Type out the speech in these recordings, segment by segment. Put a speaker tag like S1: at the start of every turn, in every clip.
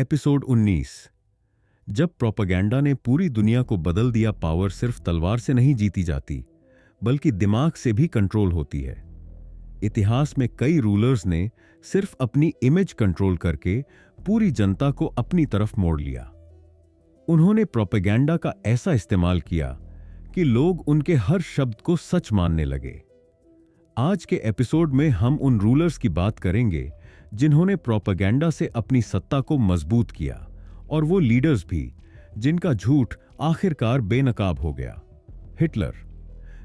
S1: Episode 19। जब propaganda ने पूरी दुनिया को बदल दिया। पावर सिर्फ तलवार से नहीं जीती जाती, बल्कि दिमाग से भी कंट्रोल होती है। इतिहास में कई रूलर्स ने सिर्फ अपनी इमेज कंट्रोल करके पूरी जनता को अपनी तरफ मोड़ लिया। उन्होंने प्रोपेगेंडा का ऐसा इस्तेमाल किया कि लोग उनके हर शब्द को सच मानने लगे। आज के एपिसोड में हम उन रूलर्स की बात करेंगे जिन्होंने प्रोपेगेंडा से अपनी सत्ता को मजबूत किया, और वो लीडर्स भी जिनका झूठ आखिरकार बेनकाब हो गया। हिटलर।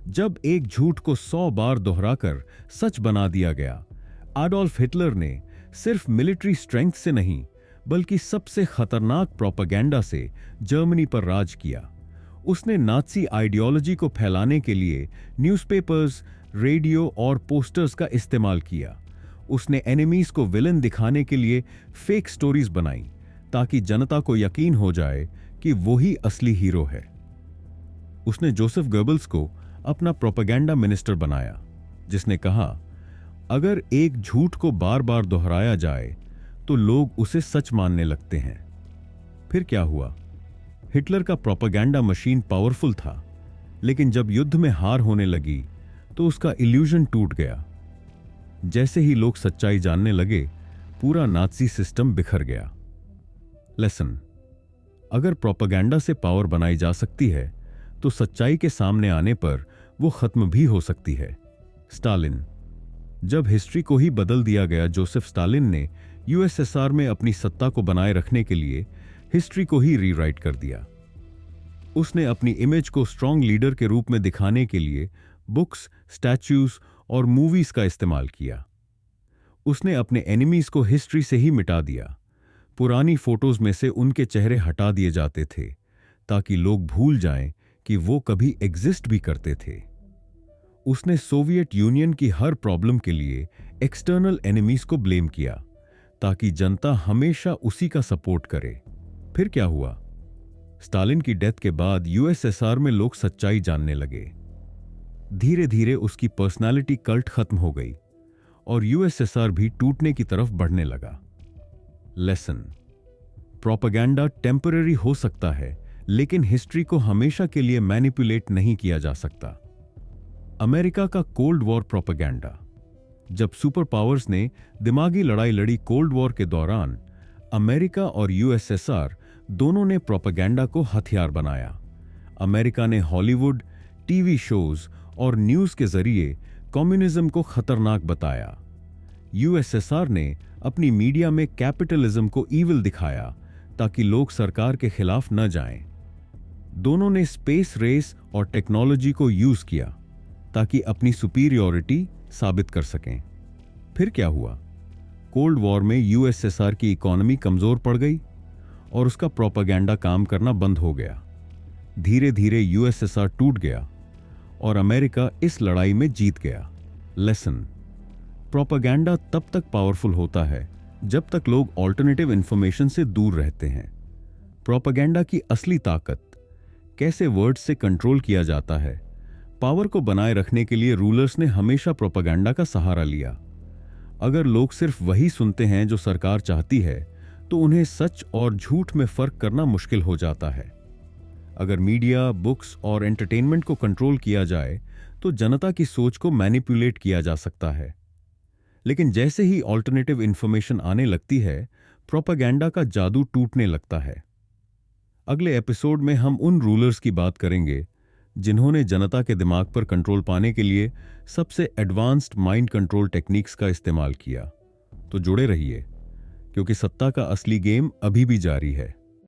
S1: जब एक झूठ को 100 बार दोहराकर सच बना दिया गया, एडोल्फ हिटलर ने सिर्फ मिलिट्री स्ट्रेंथ से नहीं, बल्कि सबसे खतरनाक प्रोपेगेंडा से जर्मनी पर राज किया। उसने नाज़ी आइडियोलॉजी को फैलाने के लिए न्यूज़पेपर्स, रेडियो और पोस्टर्स का इस्तेमाल किया। उसने एनिमीज को विलन दिखाने के लिए फेक स्टोरीज बनाई, ताकि जनता को यकीन हो जाए कि वो ही असली हीरो है। उसने जोसेफ गोबल्स को अपना प्रोपेगेंडा मिनिस्टर बनाया, जिसने कहा, अगर एक झूठ को बार बार दोहराया जाए तो लोग उसे सच मानने लगते हैं। फिर क्या हुआ? हिटलर का प्रोपेगेंडा मशीन पावरफुल था, लेकिन जब युद्ध में हार होने लगी तो उसका इल्यूजन टूट गया। जैसे ही लोग सच्चाई जानने लगे, पूरा नाज़ी सिस्टम बिखर गया। लेसन: अगर प्रोपेगेंडा से पावर बनाई जा सकती है, तो सच्चाई के सामने आने पर वो खत्म भी हो सकती है। स्टालिन। जब हिस्ट्री को ही बदल दिया गया, जोसेफ स्टालिन ने यूएसएसआर में अपनी सत्ता को बनाए रखने के लिए हिस्ट्री को ही रीराइट कर दिया। उसने अपनी इमेज को स्ट्रांग लीडर के रूप में दिखाने के लिए बुक्स, स्टैच्यूज और मूवीज का इस्तेमाल किया। उसने अपने एनिमीज को हिस्ट्री से ही मिटा दिया। पुरानी फोटोज में से उनके चेहरे हटा दिए जाते थे, ताकि लोग भूल जाएं कि वो कभी एग्जिस्ट भी करते थे। उसने सोवियत यूनियन की हर प्रॉब्लम के लिए एक्सटर्नल एनिमीज को ब्लेम किया, ताकि जनता हमेशा उसी का सपोर्ट करे। फिर क्या हुआ? स्टालिन की डेथ के बाद यूएसएसआर में लोग सच्चाई जानने लगे। धीरे धीरे उसकी पर्सनालिटी कल्ट खत्म हो गई, और यूएसएसआर भी टूटने की तरफ बढ़ने लगा। लेसन: प्रोपेगेंडा टेम्पररी हो सकता है, लेकिन हिस्ट्री को हमेशा के लिए मैनिपुलेट नहीं किया जा सकता। अमेरिका का कोल्ड वॉर प्रोपेगेंडा। जब सुपर पावर्स ने दिमागी लड़ाई लड़ी कोल्ड वॉर के दौरान, अमेरिका और यूएसएसआर दोनों ने प्रोपेगेंडा को हथियार बनाया। अमेरिका ने हॉलीवुड, टीवी शोज और न्यूज के जरिए कम्युनिज्म को खतरनाक बताया। यूएसएसआर ने अपनी मीडिया में कैपिटलिज्म को ईविल दिखाया, ताकि लोग सरकार के खिलाफ न जाएं। दोनों ने स्पेस रेस और टेक्नोलॉजी को यूज किया, ताकि अपनी सुपीरियॉरिटी साबित कर सकें। फिर क्या हुआ? कोल्ड वॉर में यूएसएसआर की इकोनॉमी कमजोर पड़ गई, और उसका प्रोपेगेंडा काम करना बंद हो गया। धीरे धीरे यूएसएसआर टूट गया, और अमेरिका इस लड़ाई में जीत गया। लेसन: प्रोपेगेंडा तब तक पावरफुल होता है जब तक लोग ऑल्टरनेटिव इंफॉर्मेशन से दूर रहते हैं। प्रोपेगेंडा की असली ताकत कैसे वर्ड्स से कंट्रोल किया जाता है। पावर को बनाए रखने के लिए रूलर्स ने हमेशा प्रोपेगेंडा का सहारा लिया। अगर लोग सिर्फ वही सुनते हैं जो सरकार चाहती है, तो उन्हें सच और झूठ में फर्क करना मुश्किल हो जाता है। अगर मीडिया, बुक्स और एंटरटेनमेंट को कंट्रोल किया जाए, तो जनता की सोच को मैनिपुलेट किया जा सकता है। लेकिन जैसे ही ऑल्टरनेटिव इंफॉर्मेशन आने लगती है, प्रोपेगेंडा का जादू टूटने लगता है। अगले एपिसोड में हम उन रूलर्स की बात करेंगे जिन्होंने जनता के दिमाग पर कंट्रोल पाने के लिए सबसे एडवांस्ड माइंड कंट्रोल टेक्निक्स का इस्तेमाल किया। तो जुड़े रहिए, क्योंकि सत्ता का असली गेम अभी भी जारी है।